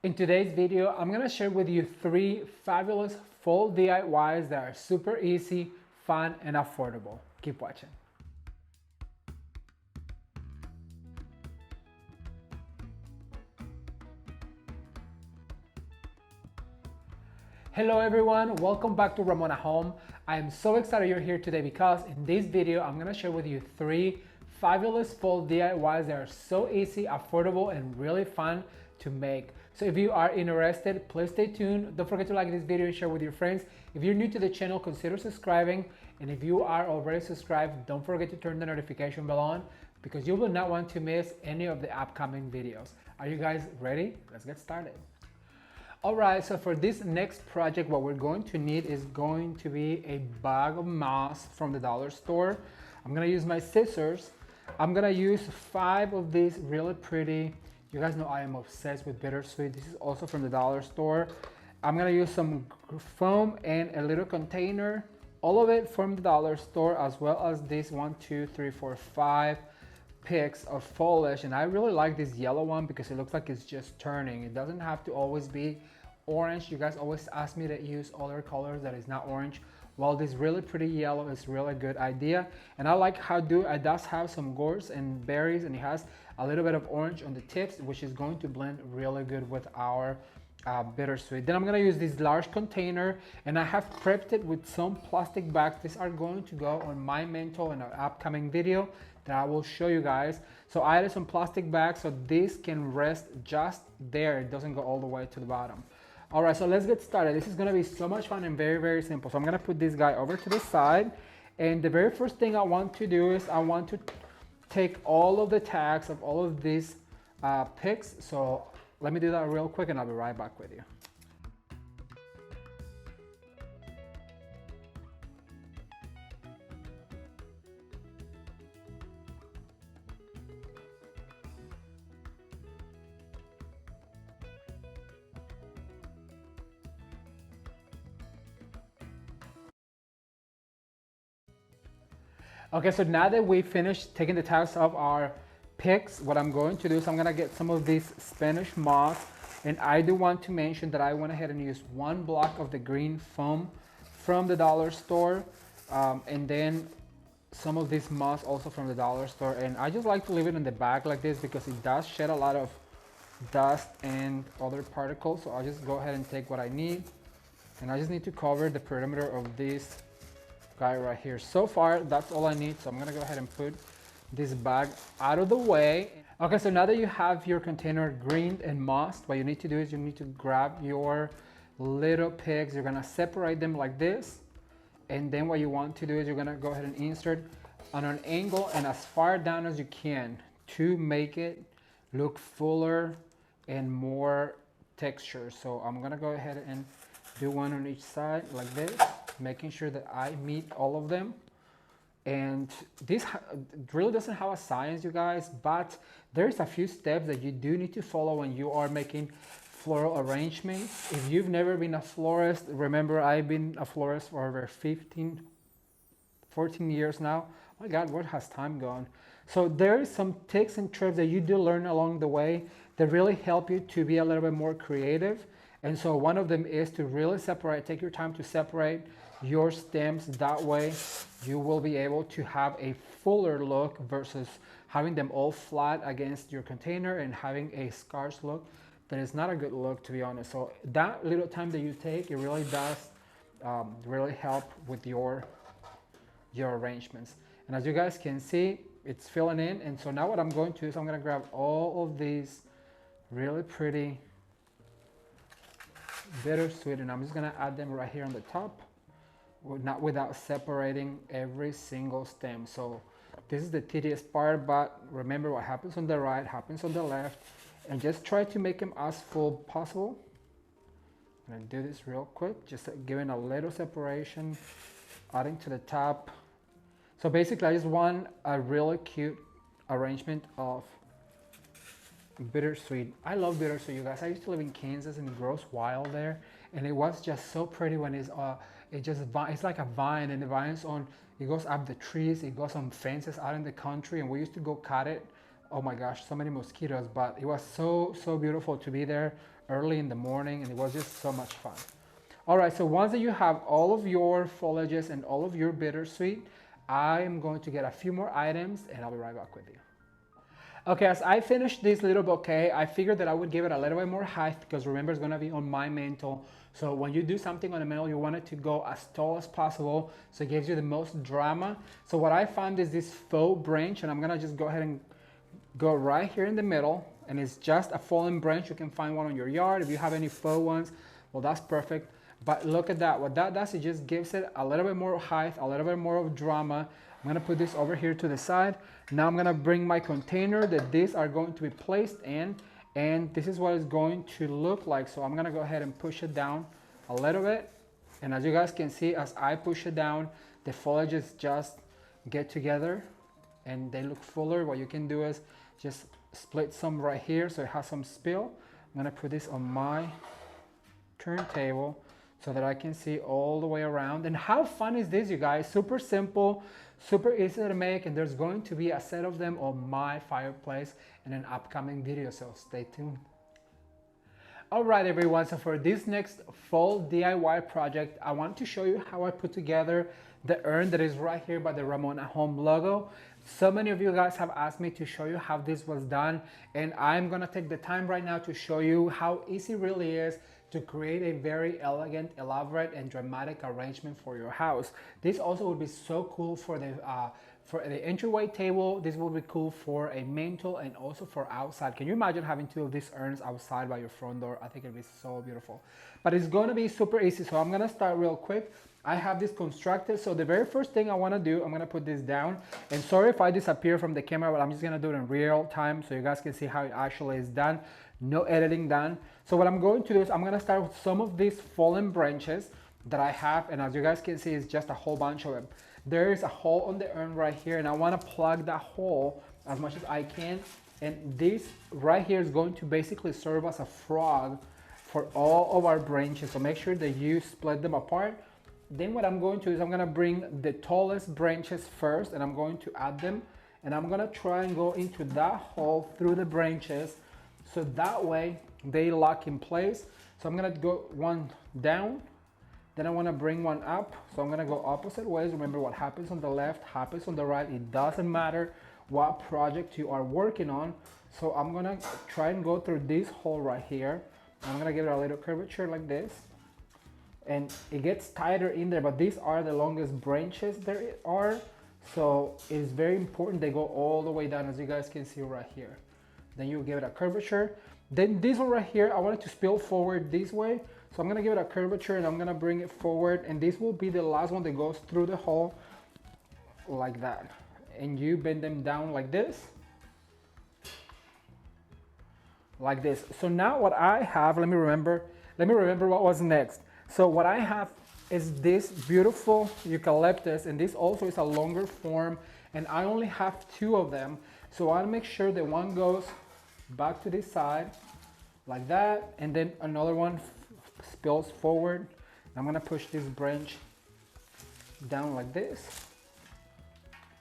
In today's video, I'm gonna share with you 3 fabulous fall DIYs that are super easy, fun, and affordable. Keep watching. Hello everyone, welcome back to Ramon at Home. I am so excited you're here today because in this video, I'm gonna share with you 3 fabulous fall DIYs that are so easy, affordable, and really fun to make. So if you are interested, please stay tuned. Don't forget to like this video and share with your friends. If you're new to the channel, consider subscribing. And if you are already subscribed, don't forget to turn the notification bell on because you will not want to miss any of the upcoming videos. Are you guys ready? Let's get started. Alright, so for this next project, what we're going to need is going to be a bag of moss from the dollar store. I'm gonna use my scissors. I'm gonna use 5 of these really pretty. You guys know I am obsessed with bittersweet. This is also from the dollar store. I'm gonna use some foam and a little container. All of it from the dollar store, as well as these 1, 2, 3, 4, 5 picks of foliage. And I really like this yellow one because it looks like it's just turning. It doesn't have to always be orange. You guys always ask me to use other colors that is not orange. Well, this really pretty yellow is really a good idea. And I like how it does have some gourds and berries, and it has a little bit of orange on the tips, which is going to blend really good with our bittersweet. Then I'm gonna use this large container, and I have prepped it with some plastic bags. These are going to go on my mantle in an upcoming video that I will show you guys. So I added some plastic bags so this can rest just there. It doesn't go all the way to the bottom. All right, so let's get started. This is gonna be so much fun and very, very simple. So I'm gonna put this guy over to the side. And the very first thing I want to do is I want to take all of the tags of all of these picks. So let me do that real quick and I'll be right back with you. Okay, so now that we finished taking the tags off our picks, what I'm going to do is I'm gonna get some of this Spanish moss, and I do want to mention that I went ahead and used 1 block of the green foam from the dollar store, and then some of this moss also from the dollar store. And I just like to leave it in the bag like this because it does shed a lot of dust and other particles. So I'll just go ahead and take what I need, and I just need to cover the perimeter of this guy right here. So far, that's all I need. So I'm gonna go ahead and put this bag out of the way. Okay, so now that you have your container greened and mossed, what you need to do is you need to grab your little pigs. You're gonna separate them like this. And then what you want to do is you're gonna go ahead and insert on an angle and as far down as you can to make it look fuller and more texture. So I'm gonna go ahead and do one on each side like this, making sure that I meet all of them. And this really doesn't have a science, you guys, but there's a few steps that you do need to follow when you are making floral arrangements. If you've never been a florist, remember I've been a florist for over 14 years now. Oh my God, where has time gone? So there is some tips and tricks that you do learn along the way that really help you to be a little bit more creative. And so one of them is to really separate, take your time to separate your stems. That way you will be able to have a fuller look versus having them all flat against your container and having a scarce look. That is not a good look, to be honest. So that little time that you take, it really does really help with your arrangements. And as you guys can see, it's filling in. And so now what I'm going to do is I'm gonna grab all of these really pretty bittersweet, and I'm just gonna add them right here on the top, not without separating every single stem. So this is the tedious part, but remember what happens on the right happens on the left, and just try to make them as full possible. I'm gonna do this real quick, just giving a little separation, adding to the top. So basically I just want a really cute arrangement of bittersweet. I love bittersweet, you guys. I used to live in Kansas and it grows wild there, and it was just so pretty when it's like a vine, and the vines on, it goes up the trees, it goes on fences out in the country, and we used to go cut it oh my gosh, so many mosquitoes, but it was so beautiful to be there early in the morning, and it was just so much fun. All right, so once that you have all of your foliages and all of your bittersweet, I am going to get a few more items and I'll be right back with you. Okay, as I finished this little bouquet, I figured that I would give it a little bit more height because remember it's gonna be on my mantle. So when you do something on the mantle, you want it to go as tall as possible so it gives you the most drama. So what I found is this faux branch, and I'm gonna just go ahead and go right here in the middle, and it's just a fallen branch. You can find one on your yard. If you have any faux ones, well, that's perfect. But look at that. What that does, it just gives it a little bit more height, a little bit more of drama. I'm gonna put this over here to the side. Now I'm gonna bring my container that these are going to be placed in, and this is what it's going to look like. So I'm gonna go ahead and push it down a little bit. And as you guys can see, as I push it down, the foliages just get together and they look fuller. What you can do is just split some right here so it has some spill. I'm gonna put this on my turntable so that I can see all the way around. And how fun is this, you guys? Super simple, super easy to make, and there's going to be a set of them on my fireplace in an upcoming video, so stay tuned. All right, everyone, so for this next fall DIY project, I want to show you how I put together the urn that is right here by the Ramon at Home logo. So many of you guys have asked me to show you how this was done, and I'm gonna take the time right now to show you how easy it really is to create a very elegant, elaborate, and dramatic arrangement for your house. This also would be so cool for the entryway table. This will be cool for a mantle and also for outside. Can you imagine having two of these urns outside by your front door? I think it'd be so beautiful. But it's gonna be super easy, so I'm gonna start real quick. I have this constructed, so the very first thing I wanna do, I'm gonna put this down. And sorry if I disappear from the camera, but I'm just gonna do it in real time so you guys can see how it actually is done. No editing done. So what I'm going to do is I'm gonna start with some of these fallen branches that I have, and as you guys can see, it's just a whole bunch of them. There is a hole on the urn right here, and I wanna plug that hole as much as I can. And this right here is going to basically serve as a frog for all of our branches. So make sure that you split them apart. Then what I'm going to do is I'm gonna bring the tallest branches first, and I'm going to add them, and I'm gonna try and go into that hole through the branches, so that way they lock in place. So I'm gonna go one down, then I wanna bring one up. So I'm gonna go opposite ways. Remember, what happens on the left happens on the right. It doesn't matter what project you are working on. So I'm gonna try and go through this hole right here. I'm gonna give it a little curvature like this. And it gets tighter in there, but these are the longest branches there are. So it's very important they go all the way down, as you guys can see right here. Then you give it a curvature. Then this one right here, I want it to spill forward this way. So I'm gonna give it a curvature and I'm gonna bring it forward, and this will be the last one that goes through the hole like that. And you bend them down like this. Like this. So now what I have, let me remember what was next. So what I have is this beautiful eucalyptus, and this also is a longer form, and I only have two of them. So I want to make sure that one goes back to this side like that, and then another one spills forward. I'm gonna push this branch down like this.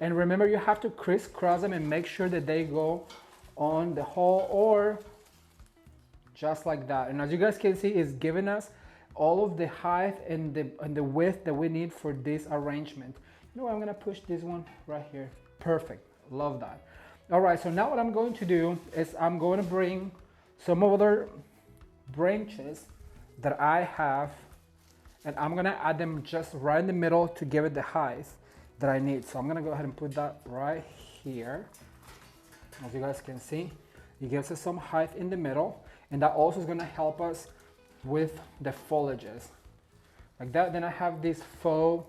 And remember, you have to crisscross them and make sure that they go on the hole, or just like that. And as you guys can see, it's giving us all of the height and the width that we need for this arrangement. You know what, I'm gonna push this one right here. Perfect, love that. All right, so now what I'm going to do is I'm going to bring some other branches that I have, and I'm gonna add them just right in the middle to give it the height that I need. So I'm gonna go ahead and put that right here. As you guys can see, it gives us some height in the middle, and that also is gonna help us with the foliages like that. Then I have this faux,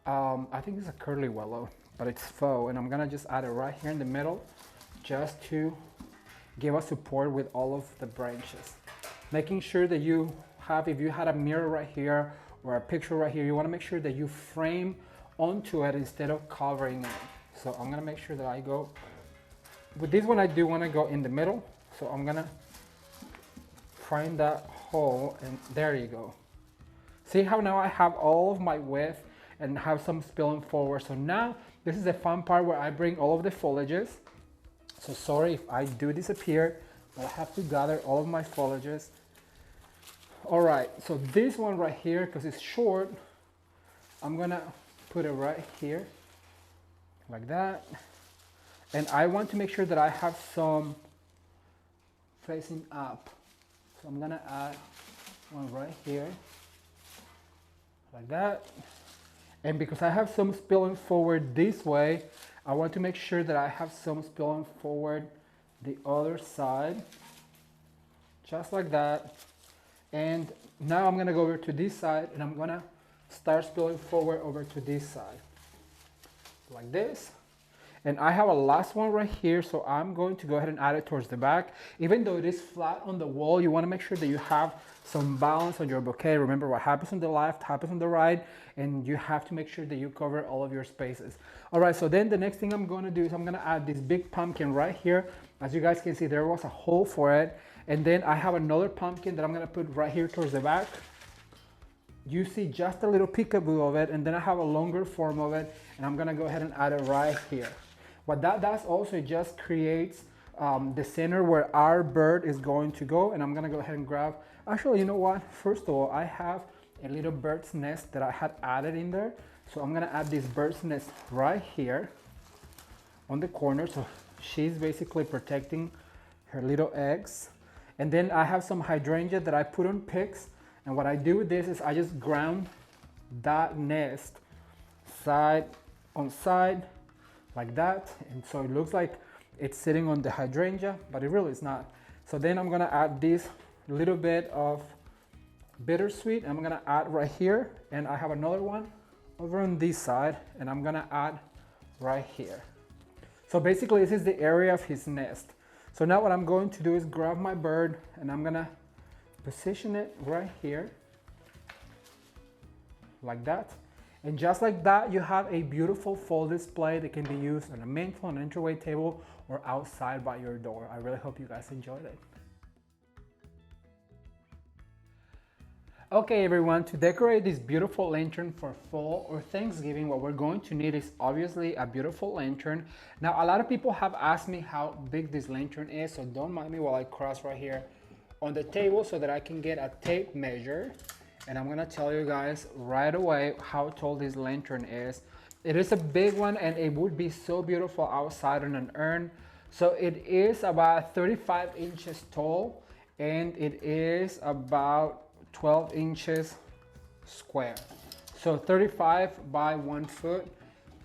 I think it's a curly willow, but it's faux, and I'm gonna just add it right here in the middle just to give us support with all of the branches. Making sure that you have, if you had a mirror right here or a picture right here, you wanna make sure that you frame onto it instead of covering it. So I'm gonna make sure that I go, with this one I do wanna go in the middle, so I'm gonna find that hole, and there you go. See how now I have all of my width and have some spilling forward. So now this is the fun part where I bring all of the foliages So sorry if I do disappear, but I have to gather all of my foliages. All right, so this one right here, because it's short, I'm gonna put it right here, like that. And I want to make sure that I have some facing up. So I'm gonna add one right here, like that. And because I have some spilling forward this way, I want to make sure that I have some spilling forward the other side, just like that. And now I'm gonna go over to this side and I'm gonna start spilling forward over to this side, like this. And I have a last one right here, so I'm going to go ahead and add it towards the back. Even though it is flat on the wall, you wanna make sure that you have some balance on your bouquet. Remember, what happens on the left happens on the right, and you have to make sure that you cover all of your spaces. All right, so then the next thing I'm gonna do is I'm gonna add this big pumpkin right here. As you guys can see, there was a hole for it. And then I have another pumpkin that I'm gonna put right here towards the back. You see just a little peekaboo of it, and then I have a longer form of it, and I'm gonna go ahead and add it right here. What that does also, it just creates the center where our bird is going to go, and I'm gonna go ahead and grab, actually, you know what? First of all, I have a little bird's nest that I had added in there. So I'm gonna add this bird's nest right here on the corner. So she's basically protecting her little eggs. And then I have some hydrangea that I put on picks. And what I do with this is I just ground that nest side on side like that. And so it looks like it's sitting on the hydrangea, but it really is not. So then I'm gonna add this little bit of bittersweet. I'm gonna add right here. And I have another one over on this side, and I'm gonna add right here. So basically this is the area of his nest. So now what I'm going to do is grab my bird and I'm gonna position it right here, like that. And just like that, you have a beautiful fall display that can be used on a mantle, an entryway table, or outside by your door. I really hope you guys enjoyed it. Okay everyone, to decorate this beautiful lantern for fall or Thanksgiving, what we're going to need is obviously a beautiful lantern. Now a lot of people have asked me how big this lantern is, so don't mind me while I cross right here on the table so that I can get a tape measure. And I'm gonna tell you guys right away how tall this lantern is. It is a big one and it would be so beautiful outside on an urn. So it is about 35 inches tall and it is about 12 inches square. So 35 by 1 foot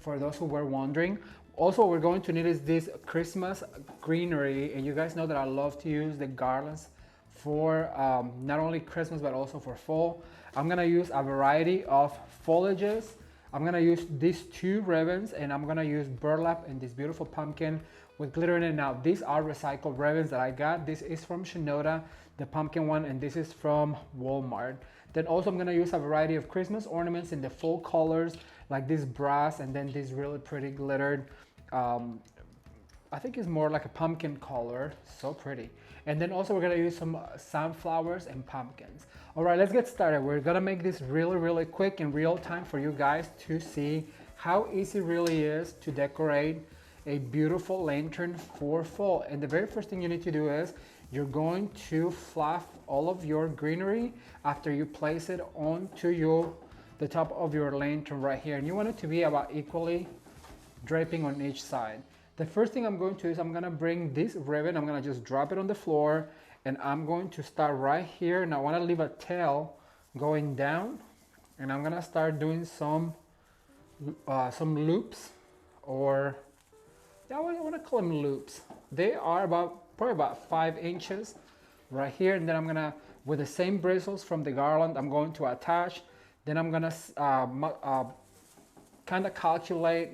for those who were wondering. Also, what we're going to need is this Christmas greenery. And you guys know that I love to use the garlands for not only Christmas, but also for fall. I'm gonna use a variety of foliages. I'm gonna use these 2 ribbons and I'm gonna use burlap and this beautiful pumpkin with glitter in it. Now, these are recycled ribbons that I got. This is from Shinoda, the pumpkin one, and this is from Walmart. Then also I'm gonna use a variety of Christmas ornaments in the full colors, like this brass and then this really pretty glittered, I think it's more like a pumpkin color, so pretty. And then also we're gonna use some sunflowers and pumpkins. All right, let's get started. We're gonna make this really quick in real time for you guys to see how easy it really is to decorate a beautiful lantern for fall. And the very first thing you need to do is you're going to fluff all of your greenery after you place it onto the top of your lantern right here. And you want it to be about equally draping on each side. The first thing I'm going to do is I'm gonna bring this ribbon, I'm gonna just drop it on the floor, and I'm going to start right here. And I wanna leave a tail going down, and I'm gonna start doing some loops, or yeah, I wanna call them loops. They are probably about 5 inches right here. And then I'm gonna, with the same bristles from the garland, I'm going to attach. Then I'm gonna kind of calculate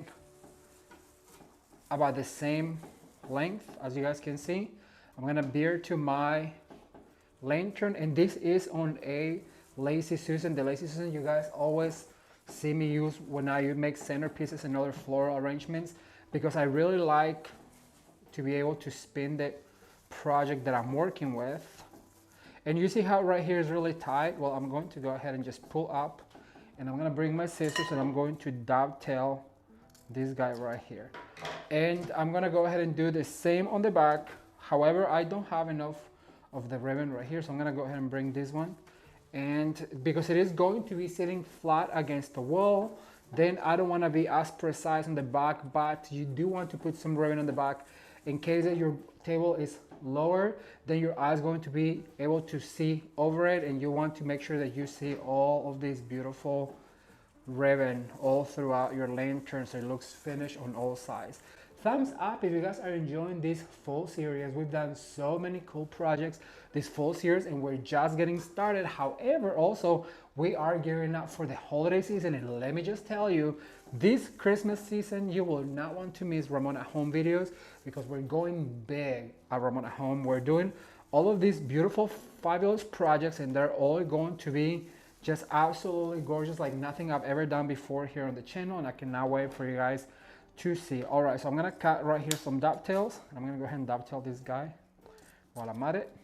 about the same length as you guys can see. I'm gonna bear to my lantern, and this is on a Lazy Susan. The Lazy Susan you guys always see me use when I make centerpieces and other floral arrangements, because I really like to be able to spin the project that I'm working with. And you see how right here is really tight? Well, I'm going to go ahead and just pull up, and I'm gonna bring my scissors and I'm going to dovetail this guy right here. And I'm gonna go ahead and do the same on the back. However, I don't have enough of the ribbon right here, so I'm gonna go ahead and bring this one. And because it is going to be sitting flat against the wall, then I don't wanna be as precise on the back, but you do want to put some ribbon on the back in case that your table is lower, then your eye is going to be able to see over it, and you want to make sure that you see all of this beautiful ribbon all throughout your lantern so it looks finished on all sides. Thumbs up if you guys are enjoying this fall series. We've done so many cool projects this fall series and we're just getting started. However, also we are gearing up for the holiday season, and let me just tell you, this Christmas season you will not want to miss Ramon at Home videos, because we're going big at Ramon at Home. We're doing all of these beautiful, fabulous projects, and they're all going to be just absolutely gorgeous, like nothing I've ever done before here on the channel, and I cannot wait for you guys to see. All right, so I'm gonna cut right here some dovetails. I'm gonna go ahead and dovetail this guy while I'm at it,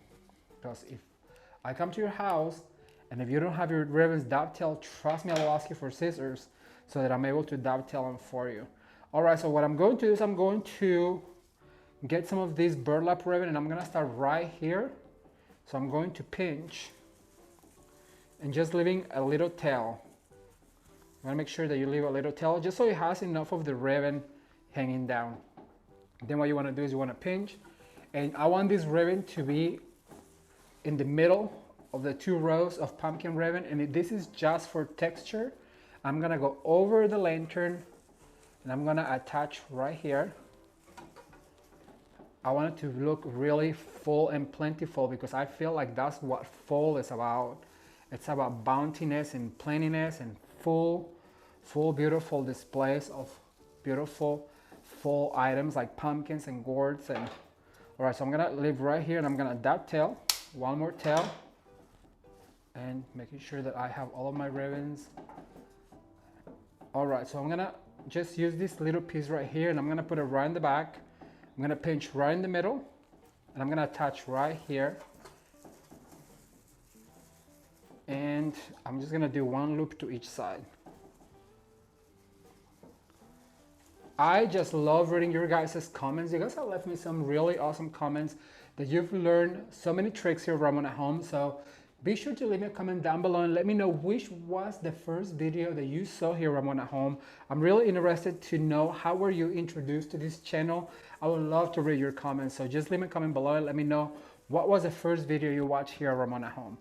because if I come to your house and if you don't have your ribbons dovetailed, trust me, I will ask you for scissors so that I'm able to dovetail them for you. All right, so what I'm going to do is I'm going to get some of this burlap ribbon, and I'm gonna start right here. So I'm going to pinch and just leaving a little tail. You want to make sure that you leave a little tail just so it has enough of the ribbon hanging down. Then what you want to do is you want to pinch, and I want this ribbon to be in the middle of the 2 rows of pumpkin ribbon, and this is just for texture. I'm gonna go over the lantern and I'm gonna attach right here. I want it to look really full and plentiful, because I feel like that's what fall is about. It's about bountiness and plentiness and full beautiful displays of beautiful fall items like pumpkins and gourds. And all right, so I'm gonna leave right here, and I'm gonna dovetail one more tail, and making sure that I have all of my ribbons. All right, so I'm gonna just use this little piece right here, and I'm gonna put it right in the back. I'm gonna pinch right in the middle, and I'm gonna attach right here. And I'm just gonna do 1 loop to each side. I just love reading your guys' comments. You guys have left me some really awesome comments that you've learned so many tricks here at Ramon at Home. So be sure to leave me a comment down below and let me know which was the first video that you saw here at Ramon at Home. I'm really interested to know how were you introduced to this channel. I would love to read your comments. So just leave me a comment below and let me know what was the first video you watched here at Ramon at Home.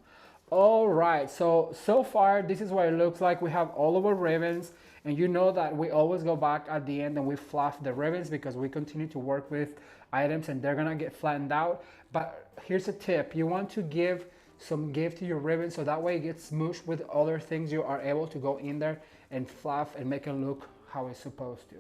All right, so far this is what it looks like. We have all of our ribbons, and you know that we always go back at the end and we fluff the ribbons because we continue to work with items and they're gonna get flattened out. But here's a tip: you want to give some give to your ribbon so that way it gets smooshed with other things. You are able to go in there and fluff and make it look how it's supposed to.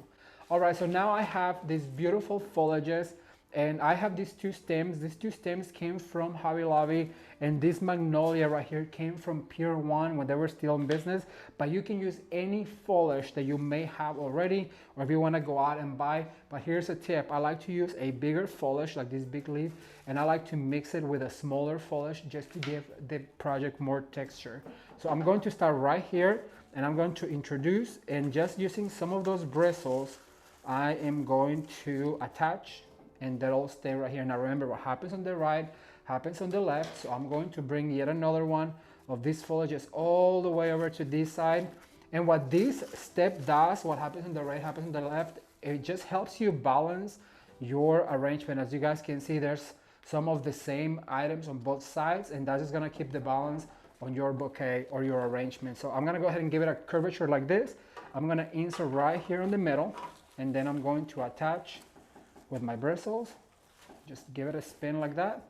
All right, so now I have these beautiful foliages, and I have these 2 stems. These 2 stems came from Hobby Lobby, and this magnolia right here came from Pier 1 when they were still in business. But you can use any foliage that you may have already, or if you want to go out and buy. But here's a tip: I like to use a bigger foliage like this big leaf, and I like to mix it with a smaller foliage just to give the project more texture. So I'm going to start right here, and I'm going to introduce, and just using some of those bristles, I am going to attach, and that'll stay right here. Now remember, what happens on the right happens on the left, so I'm going to bring yet another one of these foliages all the way over to this side. And what this step does, what happens on the right happens on the left, it just helps you balance your arrangement. As you guys can see, there's some of the same items on both sides, and that's just gonna keep the balance on your bouquet or your arrangement. So I'm gonna go ahead and give it a curvature like this. I'm gonna insert right here in the middle, and then I'm going to attach with my bristles. Just give it a spin like that.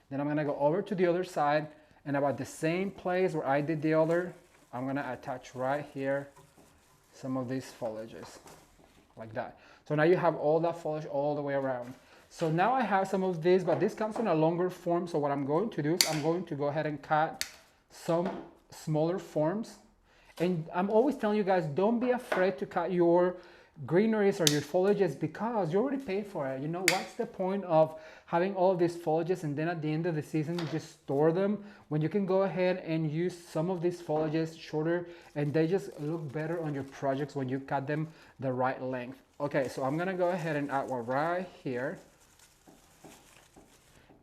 Then I'm gonna go over to the other side, and about the same place where I did the other, I'm gonna attach right here some of these foliages like that. So now you have all that foliage all the way around. So now I have some of this, but this comes in a longer form. So what I'm going to do is I'm going to go ahead and cut some smaller forms. And I'm always telling you guys, don't be afraid to cut your greeneries or your foliages because you already paid for it. You know, what's the point of having all of these foliages and then at the end of the season you just store them when you can go ahead and use some of these foliages shorter and they just look better on your projects when you cut them the right length. Okay, so I'm gonna go ahead and add one right here.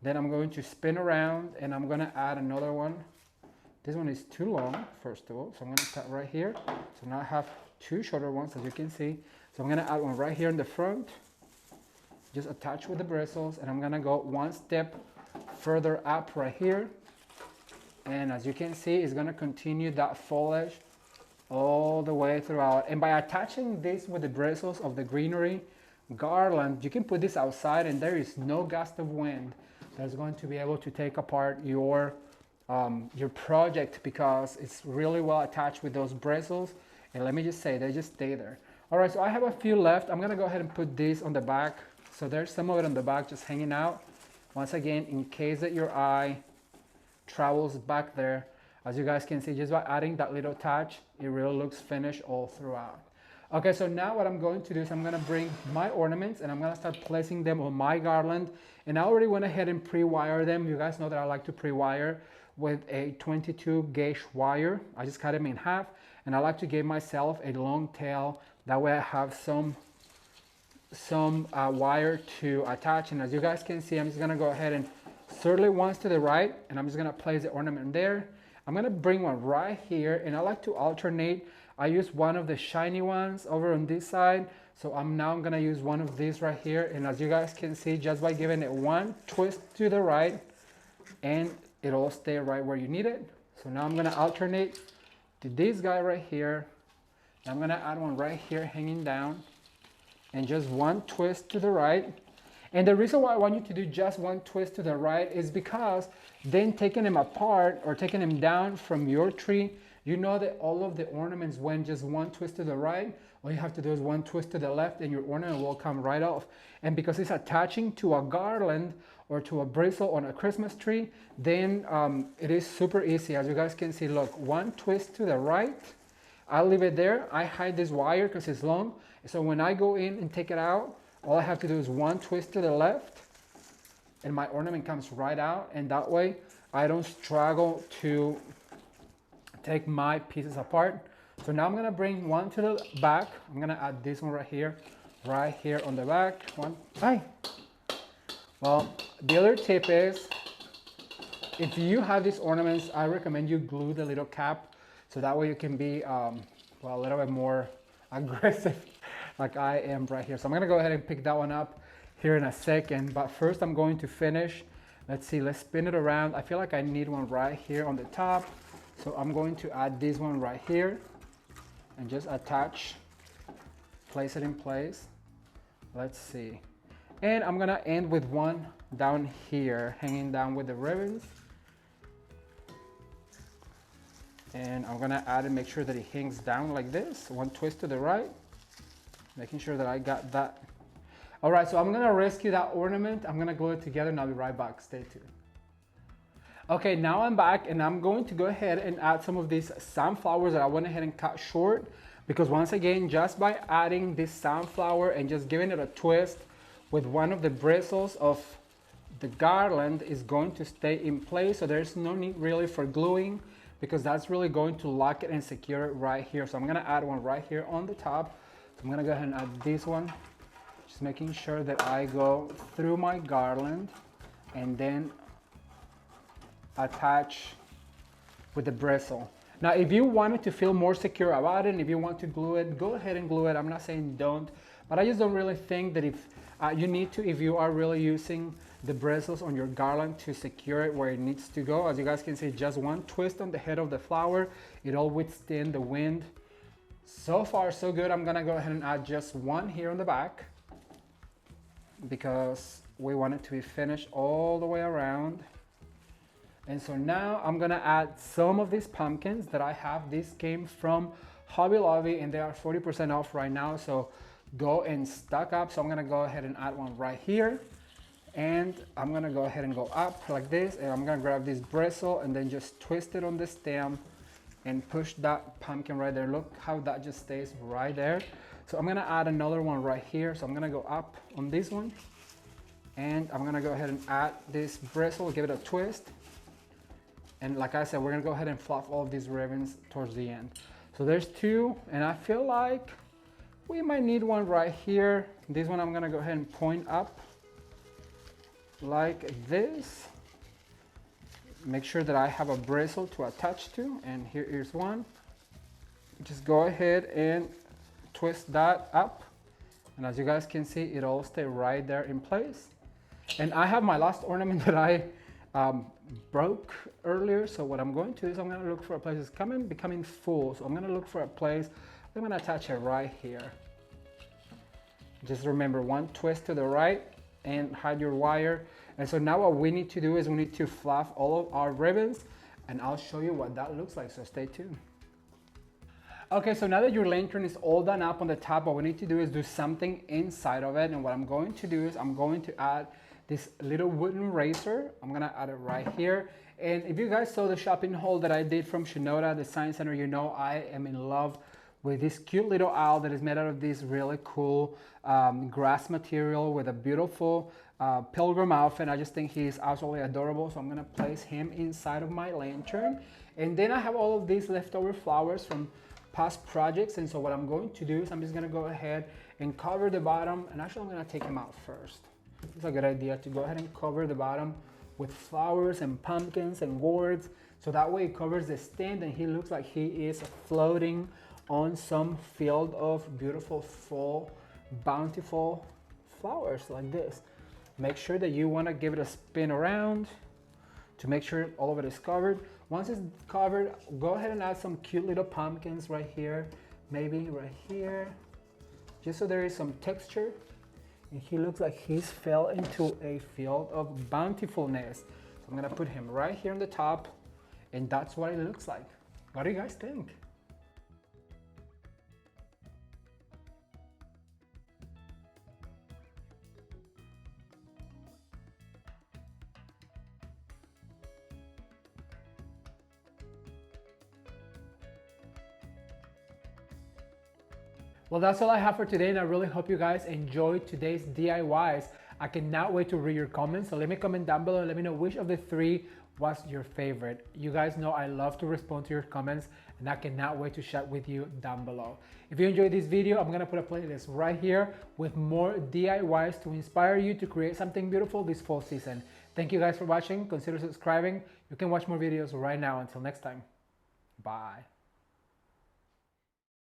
Then I'm going to spin around and I'm gonna add another one. This one is too long, first of all, so I'm gonna cut right here. So now I have two shorter ones, as you can see. So I'm gonna add one right here in the front, just attach with the bristles, and I'm gonna go one step further up right here. And as you can see, it's gonna continue that foliage all the way throughout. And by attaching this with the bristles of the greenery garland, you can put this outside and there is no gust of wind that's going to be able to take apart your project because it's really well attached with those bristles. And let me just say, they just stay there. All right, so I have a few left. I'm gonna go ahead and put this on the back. So there's some of it on the back just hanging out. Once again, in case that your eye travels back there, as you guys can see, just by adding that little touch, it really looks finished all throughout. Okay, so now what I'm going to do is I'm gonna bring my ornaments and I'm gonna start placing them on my garland. And I already went ahead and pre-wire them. You guys know that I like to pre-wire with a 22 gauge wire. I just cut them in half and I like to give myself a long tail. That way I have some wire to attach. And as you guys can see, I'm just gonna go ahead and circle it once to the right and I'm just gonna place the ornament there. I'm gonna bring one right here and I like to alternate. I use one of the shiny ones over on this side. So I'm gonna use one of these right here. And as you guys can see, just by giving it one twist to the right and it'll stay right where you need it. So now I'm gonna alternate to this guy right here. I'm gonna add one right here hanging down and just one twist to the right. And the reason why I want you to do just one twist to the right is because then taking them apart or taking them down from your tree, you know that all of the ornaments went just one twist to the right. All you have to do is one twist to the left and your ornament will come right off. And because it's attaching to a garland or to a bristle on a Christmas tree, then it is super easy. As you guys can see, look, one twist to the right, I'll leave it there. I hide this wire because it's long. So when I go in and take it out, all I have to do is one twist to the left and my ornament comes right out. And that way I don't struggle to take my pieces apart. So now I'm gonna bring one to the back. I'm gonna add this one right here on the back. One, hi. Well, the other tip is, if you have these ornaments, I recommend you glue the little cap so that way you can be, well, a little bit more aggressive like I am right here. So I'm gonna go ahead and pick that one up here in a second, but first I'm going to finish. Let's see, let's spin it around. I feel like I need one right here on the top. So I'm going to add this one right here and just attach, place it in place. Let's see. And I'm gonna end with one down here, hanging down with the ribbons. And I'm gonna add and make sure that it hangs down like this. One twist to the right, making sure that I got that. All right, so I'm gonna rescue that ornament. I'm gonna glue it together and I'll be right back, stay tuned. Okay, now I'm back and I'm going to go ahead and add some of these sunflowers that I went ahead and cut short, because once again, just by adding this sunflower and just giving it a twist with one of the bristles of the garland is going to stay in place. So there's no need really for gluing because that's really going to lock it and secure it right here. So I'm gonna add one right here on the top. So I'm gonna go ahead and add this one, just making sure that I go through my garland and then attach with the bristle. Now, if you wanted to feel more secure about it, and if you want to glue it, go ahead and glue it. I'm not saying don't, but I just don't really think that if you need to, if you are really using the bristles on your garland to secure it where it needs to go. As you guys can see, just one twist on the head of the flower, it'll withstand the wind. So far, so good. I'm gonna go ahead and add just one here on the back because we want it to be finished all the way around. And so now I'm gonna add some of these pumpkins that I have. These came from Hobby Lobby and they are 40% off right now. So go and stock up. So I'm gonna go ahead and add one right here. And I'm gonna go ahead and go up like this. And I'm gonna grab this bristle and then just twist it on the stem and push that pumpkin right there. Look how that just stays right there. So I'm gonna add another one right here. So I'm gonna go up on this one, and I'm gonna go ahead and add this bristle, give it a twist. And like I said, we're gonna go ahead and fluff all of these ribbons towards the end. So there's two, and I feel like we might need one right here. This one I'm gonna go ahead and point up like this. Make sure that I have a bristle to attach to, and here is one. Just go ahead and twist that up, and as you guys can see, it all stay right there in place. And I have my last ornament that I broke earlier, so what I'm going to do is I'm going to look for a place that's becoming full. So I'm going to look for a place. I'm going to attach it right here. Just remember, one twist to the right and hide your wire. And so now what we need to do is we need to fluff all of our ribbons, and I'll show you what that looks like, so stay tuned. Okay, so now that your lantern is all done up on the top, what we need to do is do something inside of it. And what I'm going to do is I'm going to add this little wooden razor. I'm gonna add it right here. And if you guys saw the shopping haul that I did from Shinoda, the Science Center, you know I am in love with this cute little owl that is made out of this really cool grass material with a beautiful pilgrim outfit. I just think he's absolutely adorable. So I'm gonna place him inside of my lantern. And then I have all of these leftover flowers from past projects. And so what I'm going to do is I'm just gonna go ahead and cover the bottom. And actually I'm gonna take him out first. It's a good idea to go ahead and cover the bottom with flowers and pumpkins and gourds. So that way it covers the stand and he looks like he is floating on some field of beautiful, full, bountiful flowers like this. Make sure that you wanna give it a spin around to make sure all of it is covered. Once it's covered, go ahead and add some cute little pumpkins right here, maybe right here, just so there is some texture. And he looks like he's fell into a field of bountifulness. So I'm gonna put him right here on the top, and that's what it looks like. What do you guys think? Well, that's all I have for today, and I really hope you guys enjoyed today's DIYs. I cannot wait to read your comments, so let me comment down below and let me know which of the three was your favorite. You guys know I love to respond to your comments, and I cannot wait to chat with you down below. If you enjoyed this video, I'm gonna put a playlist right here with more DIYs to inspire you to create something beautiful this fall season. Thank you guys for watching. Consider subscribing. You can watch more videos right now. Until next time, bye.